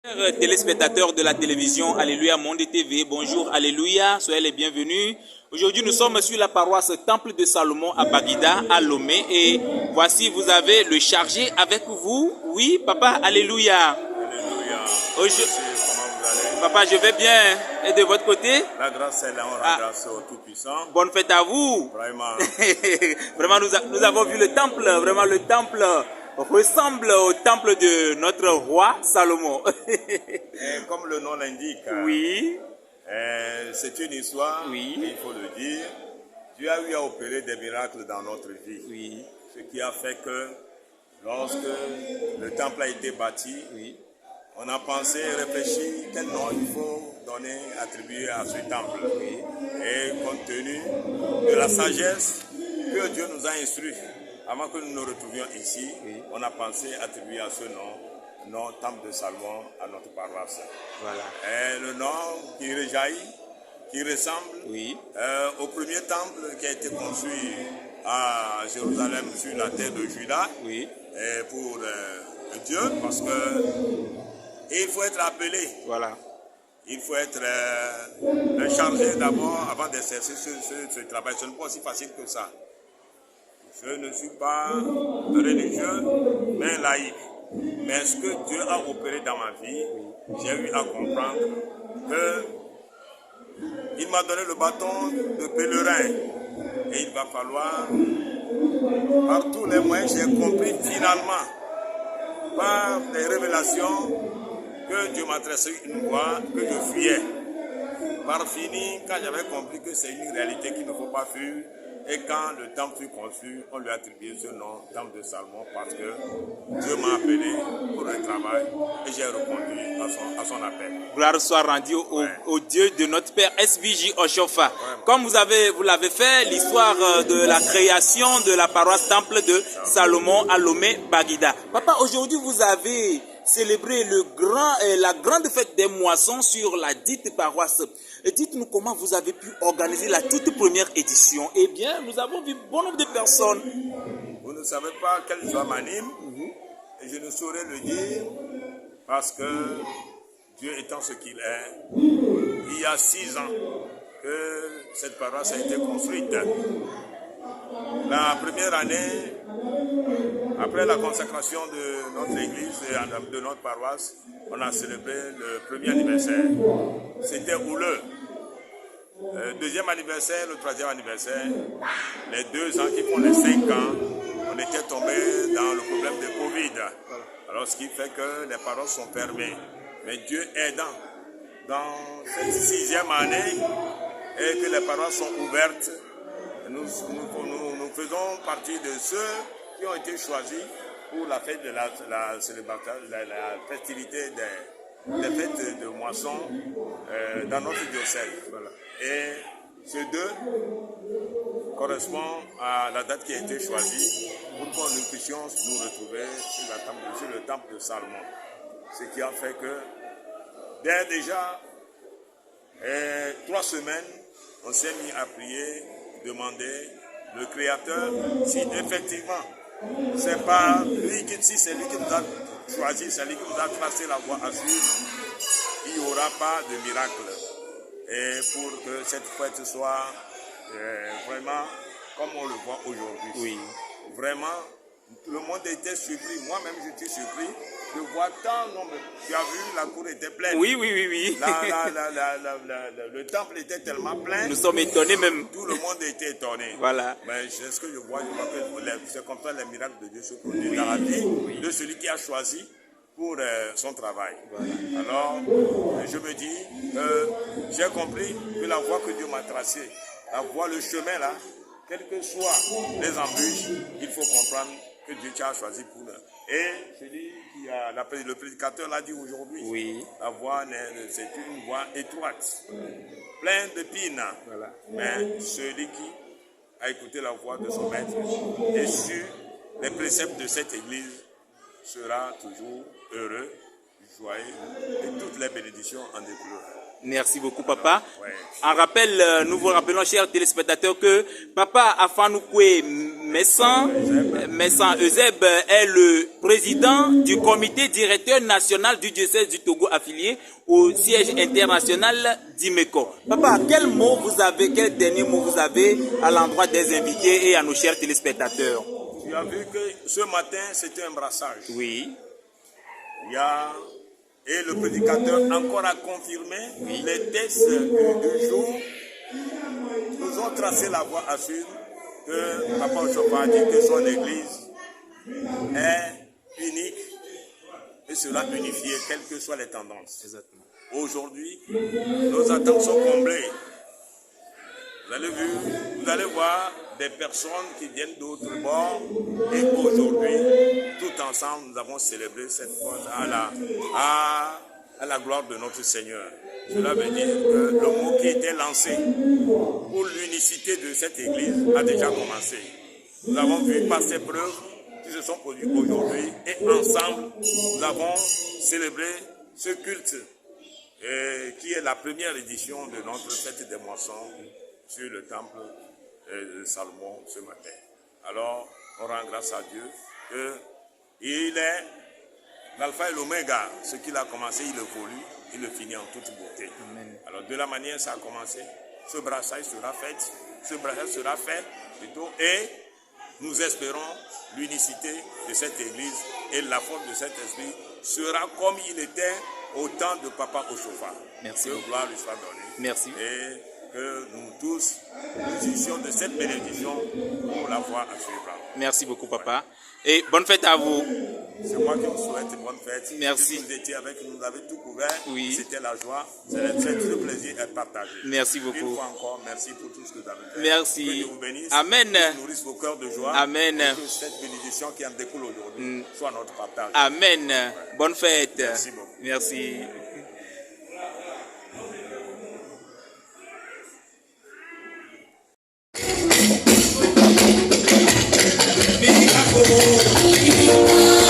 Chers téléspectateurs de la télévision Alléluia Monde TV, bonjour, Alléluia, soyez les bienvenus. Aujourd'hui, nous sommes sur la paroisse Temple de Salomon à Baguida, à Lomé, et voici, vous avez le chargé avec vous. Oui, papa, Alléluia. Alléluia. Comment vous allez? Papa, je vais bien. Et de votre côté? La grâce est là, on rend grâce au Tout-Puissant. Bonne fête à vous. Vraiment. Vraiment, nous avons vu le temple, vraiment le temple ressemble au temple de notre roi Salomon. Et comme le nom l'indique, oui. C'est une histoire, oui. Il faut le dire. Dieu a eu à opérer des miracles dans notre vie. Oui. Ce qui a fait que lorsque le temple a été bâti, oui. On a pensé et réfléchi quel nom il faut donner, attribuer à ce temple. Oui. Et compte tenu de la sagesse que Dieu nous a instruit, avant que nous nous retrouvions ici, oui. On a pensé attribuer à ce nom Temple de Salomon à notre paroisse. Voilà. Et le nom qui rejaillit, qui ressemble oui. Au premier temple qui a été construit à Jérusalem sur la terre de Juda, oui. Et pour Dieu, parce que il faut être appelé. Voilà. Il faut être chargé d'abord avant d'exercer ce travail. Ce n'est pas aussi facile que ça. Je ne suis pas religieux, mais laïque. Mais ce que Dieu a opéré dans ma vie, j'ai eu à comprendre qu'il m'a donné le bâton de pèlerin. Et il va falloir, par tous les moyens, j'ai compris finalement, par des révélations, que Dieu m'a tracé une voie que je fuyais. Par fini, quand j'avais compris que c'est une réalité qu'il ne faut pas fuir, et quand le temple fut construit, on lui a attribué ce nom, Temple de Salomon, parce que Dieu m'a appelé pour un travail et j'ai répondu à son appel. Gloire soit rendue au Dieu de notre Père SVJ Oshofa. Comme vous l'avez fait, l'histoire de la création de la paroisse Temple de Salomon à Lomé, Baguida. Papa, aujourd'hui vous avez célébré la grande fête des moissons sur la dite paroisse. Dites-nous comment vous avez pu organiser la toute première édition. Eh bien, nous avons vu bon nombre de personnes. Vous ne savez pas quelle joie m'anime, et je ne saurais le dire, parce que Dieu étant ce qu'il est, il y a 6 ans que cette paroisse a été construite. La première année, après la consacration de notre église et de notre paroisse, on a célébré le premier anniversaire. C'était houleux. Deuxième anniversaire, le troisième anniversaire, les 2 ans qui font les 5 ans, on était tombé dans le problème de Covid. Alors ce qui fait que les paroisses sont fermées. Mais Dieu aidant, dans cette 6e année, et que les paroisses sont ouvertes, nous faisons partie de ceux qui ont été choisis pour la fête de la festivité des fêtes de moisson dans notre diocèse. Voilà. Et ce 2 correspond à la date qui a été choisie pour que nous puissions nous retrouver sur le temple de Salomon. Ce qui a fait que dès déjà 3 semaines, on s'est mis à prier, demander le Créateur si effectivement c'est pas lui si c'est lui qui nous a choisi, c'est lui qui nous a tracé la voie à suivre, il n'y aura pas de miracle. Et pour que cette fête soit vraiment comme on le voit aujourd'hui. Oui. Vraiment, le monde était surpris. Moi-même, je suis surpris de voir tant de nombre. Tu as vu, la cour était pleine. Oui. Le temple était tellement plein. Nous sommes étonnés même. Tout le monde était étonné. Voilà. Mais ce que je vois que c'est comme ça les miracles de Dieu se produisent dans la vie de celui qui a choisi pour son travail. Voilà. Alors, je me dis, j'ai compris que la voie que Dieu m'a tracée, la voie, le chemin là, quelles que soient les embûches, il faut comprendre que Dieu t'a choisi pour nous. Et celui qui a, le prédicateur l'a dit aujourd'hui, la voie, c'est une voie étroite, pleine de pines. Voilà. Mais celui qui a écouté la voix de son maître et su les préceptes de cette église sera toujours heureux, joyeux et toutes les bénédictions en découleront. Merci beaucoup, papa. Ouais. En rappel, nous vous rappelons, chers téléspectateurs, que Papa Afanoukoue Messan Euseb est le président du comité directeur national du diocèse du Togo affilié au siège international d'Imeco. Papa, quel dernier mot vous avez à l'endroit des invités et à nos chers téléspectateurs? Tu as vu que ce matin, c'était un brassage. Oui. Et le prédicateur encore a confirmé les textes du jour. Nous ont tracé la voie à suivre que Papa Oshofa a dit que son église est unique et sera unifiée, quelles que soient les tendances. Exactement. Aujourd'hui, nos attentes sont comblées. Vous allez voir des personnes qui viennent d'autres bords et aujourd'hui, tout ensemble, nous avons célébré cette fois à la gloire de notre Seigneur. Cela veut dire que le mot qui était lancé pour l'unicité de cette église a déjà commencé. Nous avons vu par ces preuves qui se sont produites aujourd'hui et ensemble, nous avons célébré ce culte qui est la première édition de notre fête des moissons sur le temple de Salomon ce matin. Alors, on rend grâce à Dieu qu'il est l'alpha et l'oméga. Ce qu'il a commencé, il le pollue, il le finit en toute beauté. Amen. Alors, de la manière ça a commencé, ce brassage sera fait plutôt, et nous espérons l'unicité de cette église et la force de cet esprit sera comme il était au temps de Papa Oshofa. Merci. Que gloire lui soit donnée. Merci. Et que nous tous, nous ussions de cette bénédiction pour la voie à suivre. Merci beaucoup, papa. Et bonne fête à vous. C'est moi qui vous souhaite bonne fête. Merci. Vous étiez avec nous, vous avez tout couvert. Oui. C'était la joie. Le plaisir est partagé. Merci beaucoup. Une fois encore, merci pour tout ce que vous avez fait. Merci. Que Dieu vous bénisse. Amen. Que nourrisse vos cœurs de joie. Amen. Et que cette bénédiction qui en découle aujourd'hui soit notre partage. Amen. Ouais. Bonne fête. Merci beaucoup. Merci. Como